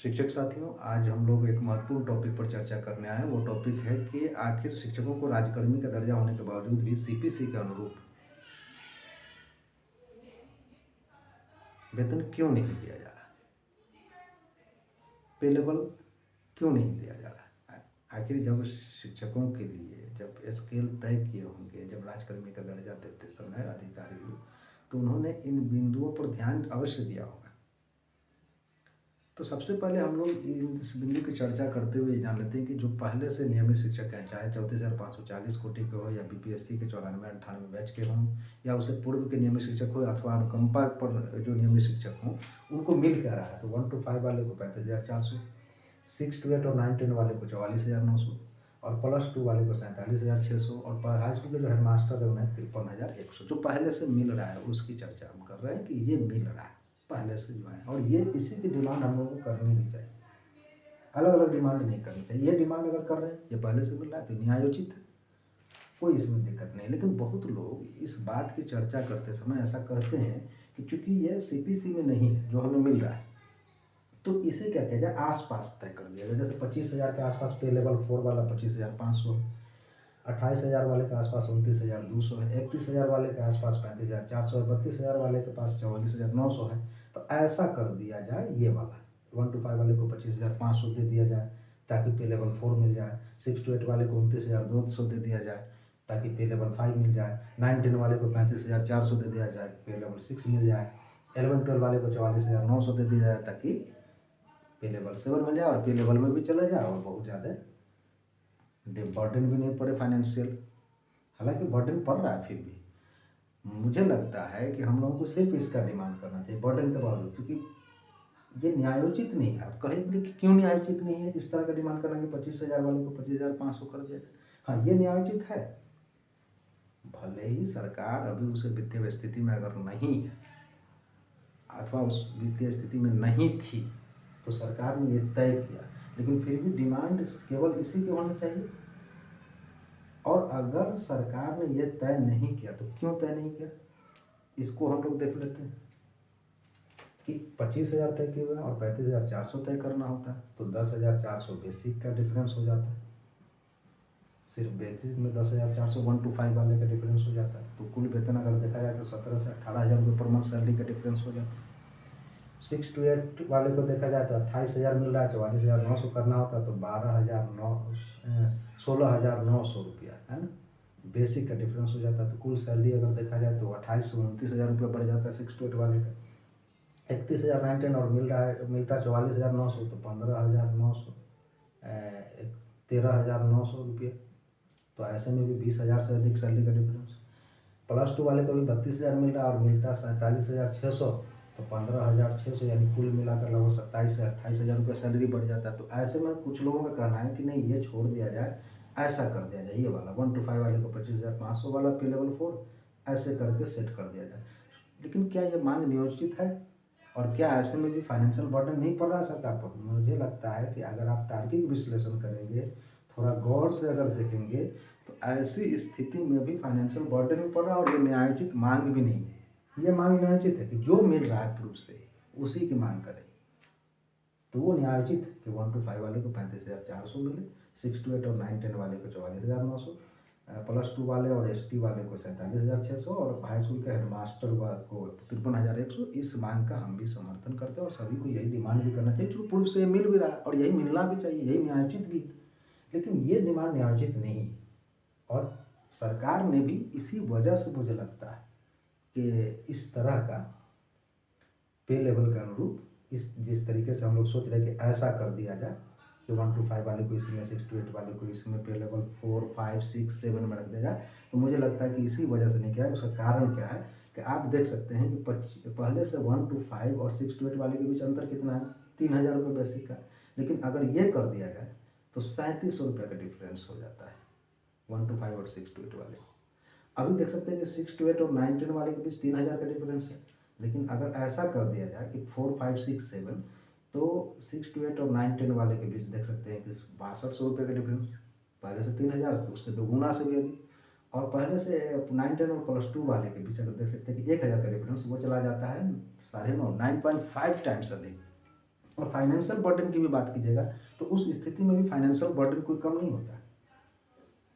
शिक्षक साथियों, आज हम लोग एक महत्वपूर्ण टॉपिक पर चर्चा करने आए हैं। वो टॉपिक है कि आखिर शिक्षकों को राजकर्मी का दर्जा होने के बावजूद भी सीपीसी के अनुरूप वेतन क्यों नहीं दिया जा रहा, पे लेवल क्यों नहीं दिया जा रहा है। आखिर जब शिक्षकों के लिए जब स्केल तय किए होंगे, जब राजकर्मी का दर्जा देते समय अधिकारी लोग, तो उन्होंने इन बिंदुओं पर ध्यान अवश्य दिया होगा। तो सबसे पहले हम लोग इस बिंदु की चर्चा करते हुए जान लेते हैं कि जो पहले से नियमित शिक्षक हैं, चाहे 34,540 कोटि के हो या बीपीएससी के 94-98 बैच के हों या उससे पूर्व के नियमित शिक्षक हो अथवा अनुकंपा पर जो नियमित शिक्षक हों, उनको मिल क्या रहा है। तो 1 to 5 वाले को 35,400, 6 to 8 और 9-10 वाले को 44,900 और +2 वाले को 47,600 और हाई स्कूल के जो हेडमास्टर है उन्हें 53,100। जो पहले से मिल रहा है उसकी चर्चा हम कर रहे हैं कि ये मिल रहा है पहले से जो है, और ये इसी की डिमांड हम लोगों को करनी भी चाहिए। अलग अलग डिमांड नहीं करनी चाहिए। ये डिमांड अगर कर रहे हैं, ये पहले से मिल रहा है तो न्यायोचित है, कोई इसमें दिक्कत नहीं। लेकिन बहुत लोग इस बात की चर्चा करते समय ऐसा कहते हैं कि चूंकि ये सीपीसी में नहीं है जो हमें मिल रहा है, तो इसे क्या किया जाए, आसपास तय कर दिया जाए। जैसे 25,000 के आसपास पे लेवल 4 वाला 25,500 है, 28,000 वाले के आसपास 29,200 है, 31,000 वाले के आसपास 35,400 है, 32,000 वाले के पास 44,900 है। तो ऐसा कर दिया जाए, ये वाला 1 to 5 वाले को 25,500 दे दिया जाए ताकि पे लेवल 4 मिल जाए, 6 to 8 वाले को 29,200 दे दिया जाए ताकि पे लेवल 5 मिल जाए, 9-10 वाले को 35,400 दे दिया जाए, पे लेवल 6 मिल जाए, 11-12 वाले को 44,900 दे दिया जाए ताकि पे लेवल 7 मिल जाए और पे लेवल में भी चला जाए और बहुत ज़्यादा बर्डन भी नहीं पड़े फाइनेंशियल। हालांकि बर्डन पड़ रहा है, फिर भी मुझे लगता है कि हम लोगों को सिर्फ इसका डिमांड करना चाहिए बर्डन के बावजूद, क्योंकि ये न्यायोचित नहीं है। आप कहेंगे कि क्यों न्यायोचित नहीं है इस तरह का डिमांड करना कि 25,000 वाले को 25,500 कर दिया जाए। हाँ, ये न्यायोचित है। भले ही सरकार अभी उस वित्तीय स्थिति में अगर नहीं है अथवा उस वित्तीय स्थिति में नहीं थी तो सरकार ने ये तय किया, लेकिन फिर भी डिमांड केवल इसी की होनी चाहिए। और अगर सरकार ने ये तय नहीं किया तो क्यों तय नहीं किया, इसको हम लोग देख लेते हैं कि 25,000 तय किए हुए हैं और 35,400 तय करना होता है तो 10,400 बेसिक का डिफरेंस हो जाता है। सिर्फ बेसिक में 10,400 1 to 5 वाले का डिफरेंस हो जाता है। तो कुल वेतन अगर देखा जाए तो 17 से 18,000 रुपये पर मंथ सैलरी का डिफरेंस हो जाता है। 6 to 8 वाले को देखा जाए तो 28,000 मिल रहा है, 44,900 करना होता है तो 16,900 रुपया है ना, बेसिक का डिफरेंस हो जाता है। तो कुल सैलरी अगर देखा जाए तो 28 से 29,000 रुपया बढ़ जाता है 6 to 8 वाले का। 31,000 9-10 और मिलता 44,900 तो 15,900 13,900 रुपया। तो ऐसे में भी 20,000 से अधिक सैलरी का डिफरेंस। +2 वाले को भी 32,000 मिल रहा है और मिलता 47,600 तो 15,600, यानी कुल मिलाकर लगभग 27 से 28,000 रुपये सैलरी बढ़ जाता है। तो ऐसे में कुछ लोगों का कहना है कि नहीं, ये छोड़ दिया जाए, ऐसा कर दिया जाए, ये वाला 1 to 5 वाले को 25,500 वाला पे लेवल 4 ऐसे करके सेट कर दिया जाए। लेकिन क्या ये मांग नियोजित है और क्या ऐसे में भी फाइनेंशियल बर्डन नहीं पड़ रहा है सरकार पर? मुझे लगता है कि अगर आप तार्किक विश्लेषण करेंगे, थोड़ा गौर से अगर देखेंगे तो ऐसी स्थिति में भी फाइनेंशियल बर्डन भी पड़ रहा है और ये न्यायोचित मांग भी नहीं है। ये मांग न्यायोचित है कि जो मिल रहा है प्रूफ से उसी की मांग करें, तो वो न्यायोचित है कि 1 to 5 वाले को 35,400 मिले, 6 to 8 और 9-10 वाले को 44,900, +2 वाले और एसटी वाले को 47,600 और हाई स्कूल के हेडमास्टर को 53,100। इस मांग का हम भी समर्थन करते हैं और सभी को यही डिमांड भी करना चाहिए, जो पूर्व से मिल भी रहा है और यही मिलना भी चाहिए, यही न्यायोचित भी है। लेकिन ये डिमांड न्यायोचित नहीं है और सरकार ने भी इसी वजह से मुझे लगता है कि इस तरह का पे लेवल के अनुरूप जिस तरीके से हम लोग सोच रहे हैं कि ऐसा कर दिया जाए कि 1 to 5 वाले को इसमें, 6 to 8 वाले को इसमें, पे लेवल 4 5 6 7 में रख दिया जाए, तो मुझे लगता है कि इसी वजह से नहीं किया है। उसका कारण क्या है कि आप देख सकते हैं कि पहले से 1 to 5 और 6 to 8 वाले के बीच अंतर कितना है, 3,000 रुपये बेसिक का। लेकिन अगर ये कर दिया जाए तो 3700 रुपये का डिफरेंस हो जाता है 1 to 5 और 6 to 8 वाले को। अभी देख सकते हैं कि 6 to 8 और 9-10 वाले के बीच 3,000 का डिफरेंस है। लेकिन अगर ऐसा कर दिया जाए कि 4 5 6 7, तो 6 to 8 और 9-10 वाले के बीच देख सकते हैं कि 6200 रुपये का डिफरेंस। पहले से 3,000 तो उसके दोगुना से भी अधिक। और पहले से 9-10 और +2 वाले के बीच अगर देख सकते हैं कि 1,000 का डिफरेंस, वो चला जाता है 9.5 9.5 टाइम्स अधिक। और फाइनेंशियल बर्डन की भी बात कीजिएगा तो उस स्थिति में भी फाइनेंशियल बर्डन कोई कम नहीं होता।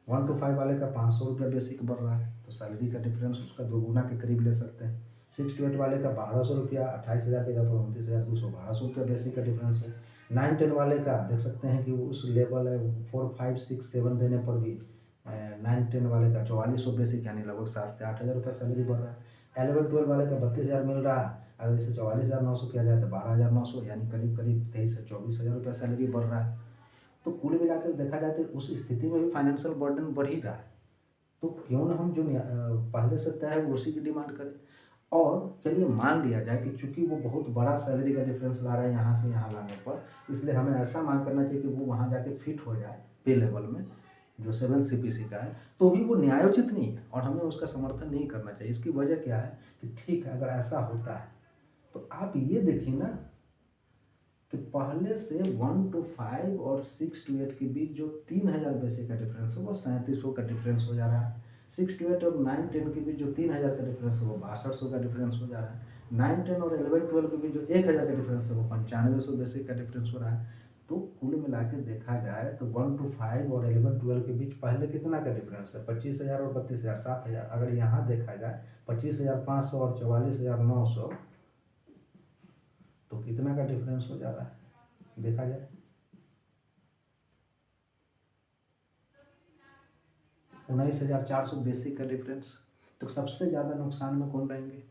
1 to 5 वाले का 500 रुपया बेसिक बढ़ रहा है, तो सैलरी का डिफरेंस उसका 2 गुना के करीब ले सकते हैं। 6 to 8 वाले का 1200 रुपया, 28,000 के जगह 29,200, 1200 रुपया बेसिक का डिफरेंस है। 9-10 वाले का देख सकते हैं कि उस लेवल है 4, 5, 6, 7 देने पर भी 9-10 वाले का 4400 बेसिक, यानी लगभग 7 से 8 हज़ार रुपया सैलरी बढ़ रहा है। 11-12 वाले का 32,000 मिल रहा है, अगर इसे 44,900 किया जाए तो 12,900, यानी करीब करीब 23 से 24 हज़ार रुपया सैलरी बढ़ रहा है। तो कुल मिलाकर देखा जाए तो उस स्थिति में भी फाइनेंशियल बर्डन बढ़ ही रहा है। तो क्यों ना हम जो पहले से तय है उसी की डिमांड करें। और चलिए मान लिया जाए कि चूंकि वो बहुत बड़ा सैलरी का डिफरेंस ला रहा है यहाँ से यहाँ लाने पर, इसलिए हमें ऐसा मांग करना चाहिए कि वो वहाँ जाके फिट हो जाए पे लेवल में जो 7 CPC का है, तो भी वो न्यायोचित नहीं है और हमें उसका समर्थन नहीं करना चाहिए। इसकी वजह क्या है कि ठीक है, अगर ऐसा होता है तो आप ये देखिए ना कि पहले से 1 to 5 और 6 to 8 के बीच जो 3,000 बेसिक का डिफरेंस है वो 3700 का डिफरेंस हो जा रहा है। 6 to 8 और 9-10 के बीच जो 3,000 का डिफरेंस है वो 6200 का डिफरेंस हो जा रहा है। 9-10 और 11-12 के बीच जो 1,000 का डिफरेंस है वो 9500 बेसिक का डिफरेंस हो रहा है। तो कुल मिला के देखा जाए तो 1 to 5 और 11-12 के बीच पहले कितना का डिफरेंस है, 25,000 और 32,000, 7,000। अगर यहाँ देखा जाए 25,500 और 44,900, तो कितना का डिफरेंस हो जा रहा है देखा जाए, 19,400 बेसिक का डिफरेंस। तो सबसे ज़्यादा नुकसान में कौन रहेंगे,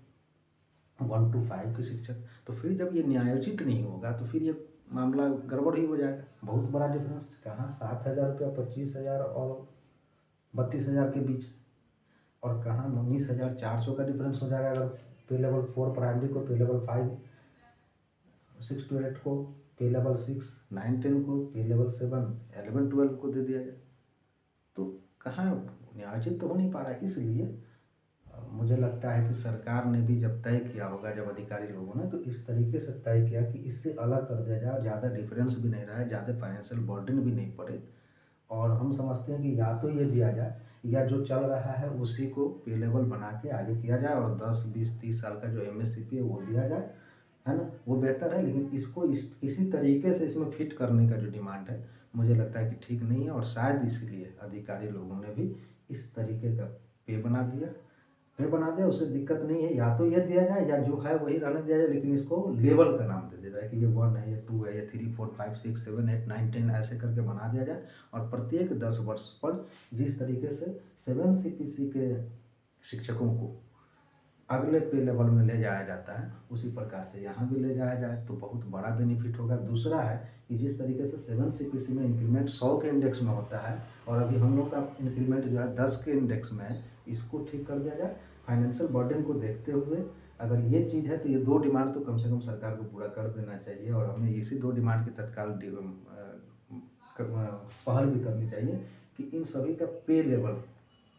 1 to 5 के शिक्षक। तो फिर जब ये न्यायोचित नहीं होगा तो फिर ये मामला गड़बड़ ही हो जाएगा। बहुत बड़ा डिफरेंस, कहाँ 7,000 रुपया 25,000 और 32,000 के बीच, और कहाँ 19,400 का डिफरेंस हो जाएगा अगर पे लेवल 4 प्राइमरी को, पे लेवल 5 6 to 8 को, पे लेवल 6 9-10 को, पे लेवल 7 11-12 को दे दिया जाए। तो कहाँ न्यायोचित तो हो नहीं पा रहा है। इसलिए मुझे लगता है कि सरकार ने भी जब तय किया होगा, जब अधिकारी लोगों ने, तो इस तरीके से तय किया कि इससे अलग कर दिया जाए, ज़्यादा डिफरेंस भी नहीं रहा है, ज़्यादा फाइनेंशियल बर्डन भी नहीं पड़े। और हम समझते हैं कि या तो ये दिया जाए या जो चल रहा है उसी को पे लेवल बना के आगे किया जाए और 10, 20, 30 साल का जो MSCP है वो दिया जाए, है ना, वो बेहतर है। लेकिन इसको किसी तरीके से इसमें फिट करने का जो डिमांड है, मुझे लगता है कि ठीक नहीं है। और शायद इसलिए अधिकारी लोगों ने भी इस तरीके का पे बना दिया। पे बना दिया, उससे दिक्कत नहीं है, या तो ये दिया जाए या जो है वही रहने दिया जाए, लेकिन इसको लेवल का नाम दे दिया जाए कि ये 1 है, ये 2 है, ये 3, 4, 5, 6, 7, 8, 9, 10 ऐसे करके बना दिया जाए। और प्रत्येक 10 वर्ष पर जिस तरीके से 7 CPC के शिक्षकों को अगले पे लेवल में ले जाया जाता है, उसी प्रकार से यहाँ भी ले जाया जाए तो बहुत बड़ा बेनिफिट होगा। दूसरा है कि जिस तरीके से 7 CPC में इंक्रीमेंट 100 के इंडेक्स में होता है और अभी हम लोग का इंक्रीमेंट जो है 10 के इंडेक्स में है, इसको ठीक कर दिया जाए। फाइनेंशियल बर्डन को देखते हुए अगर ये चीज़ है तो ये 2 डिमांड तो कम से कम सरकार को पूरा कर देना चाहिए और हमें इसी 2 डिमांड की तत्काल पहल भी करनी चाहिए कि इन सभी का पे लेवल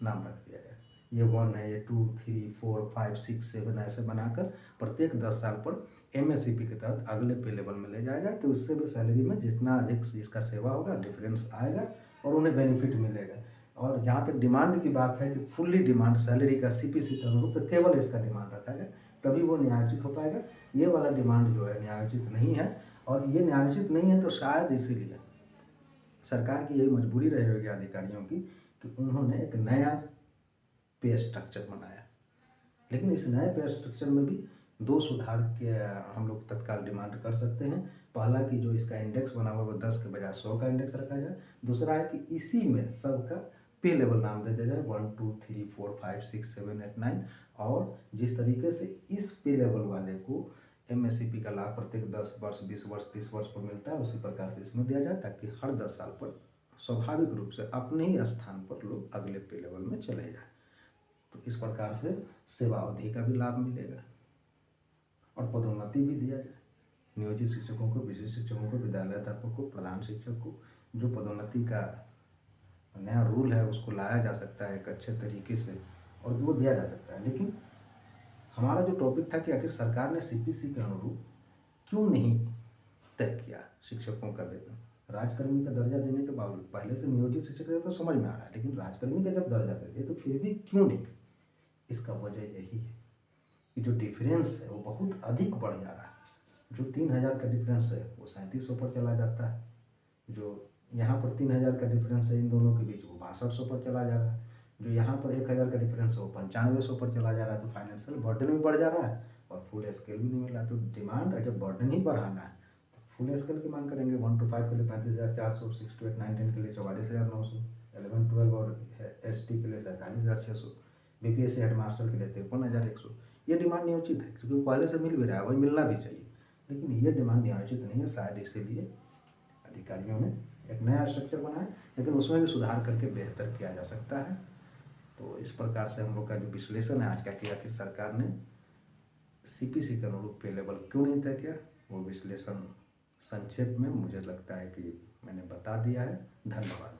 नाम रख दिया जाए। ये 1 है, ये 2, 3, 4, 5, 6, 7 ऐसे बनाकर प्रत्येक 10 साल पर MSCP के तहत अगले पे लेवल में ले जाया जाए। तो इससे भी सैलरी में जितना अधिक इसका सेवा होगा डिफरेंस आएगा और उन्हें बेनिफिट मिलेगा। और जहाँ तक डिमांड की बात है कि फुल्ली डिमांड सैलरी का CPC के अनुरूप, तो केवल इसका डिमांड रखा जाए तभी वो न्यायोचित हो पाएगा। ये वाला डिमांड जो है न्यायोचित नहीं है, और ये न्यायोचित नहीं है तो शायद इसीलिए सरकार की यही मजबूरी रही होगी अधिकारियों की कि उन्होंने एक नया पे स्ट्रक्चर बनाया। लेकिन इस नए पे स्ट्रक्चर में भी 2 सुधार के हम लोग तत्काल डिमांड कर सकते हैं। पहला कि जो इसका इंडेक्स बना हुआ है वो 10 के बजाय 100 का इंडेक्स रखा जाए। दूसरा है कि इसी में सबका पे लेवल नाम दे दिया जाए, 1, 2, 3, 4, 5, 6, 7, 8, 9। और जिस तरीके से इस पे लेवल वाले को MSCP का लाभ प्रत्येक 10 वर्ष, 20 वर्ष, 30 वर्ष पर मिलता है, उसी प्रकार से इसमें दिया जाए ताकि हर 10 साल पर स्वाभाविक रूप से अपने ही स्थान पर लोग अगले पे लेवल में चले जाएं। तो इस प्रकार से सेवा अवधि का भी लाभ मिलेगा और पदोन्नति भी दिया जाए। नियोजित शिक्षकों को, विशेष शिक्षकों को, विद्यालय अध्यापक को, प्रधान शिक्षक को जो पदोन्नति का नया रूल है उसको लाया जा सकता है एक अच्छे तरीके से और वो दिया जा सकता है। लेकिन हमारा जो टॉपिक था कि आखिर सरकार ने CPC के अनुरूप क्यों नहीं तय किया शिक्षकों का वेतन। राजकर्मी का दर्जा देने के बावजूद, पहले से नियोजित शिक्षक है तो समझ में आ रहा है, लेकिन राजकर्मी का जब दर्जा देते तो फिर भी क्यों नहीं। इसका वजह यही है कि जो डिफरेंस है वो बहुत अधिक बढ़ जा रहा है। जो 3,000 का डिफरेंस है वो 3700 पर चला जाता है, जो यहाँ पर 3,000 का डिफरेंस है इन दोनों के बीच वो 6200 पर चला जा रहा है, जो यहाँ पर 1,000 का डिफरेंस है वो 9500 पर चला जा रहा है। तो फाइनेंशियल बर्डन भी बढ़ जा रहा है और फुल स्केल भी नहीं मिल रहा। तो डिमांड है, जब बर्डन ही बढ़ाना है तो फुल स्केल की मांग करेंगे। 1 to 5 के लिए 35,400, 6 to 8, 9, 10 के लिए 44,900, 11, 12 और ST के लिए 47,600, BPSC हेडमास्टर के लिए 53,100। ये डिमांड नियोजित है क्योंकि वो पहले से मिल भी रहा है, वही मिलना भी चाहिए, लेकिन ये डिमांड नियोजित नहीं है। शायद इसीलिए अधिकारियों ने एक नया स्ट्रक्चर बनाया, लेकिन उसमें भी सुधार करके बेहतर किया जा सकता है। तो इस प्रकार से हम लोग का जो विश्लेषण है आज का कि आखिर सरकार ने CPC के अनुरूप पे लेवल क्यों नहीं तय किया, वो विश्लेषण संक्षेप में मुझे लगता है कि मैंने बता दिया है। धन्यवाद।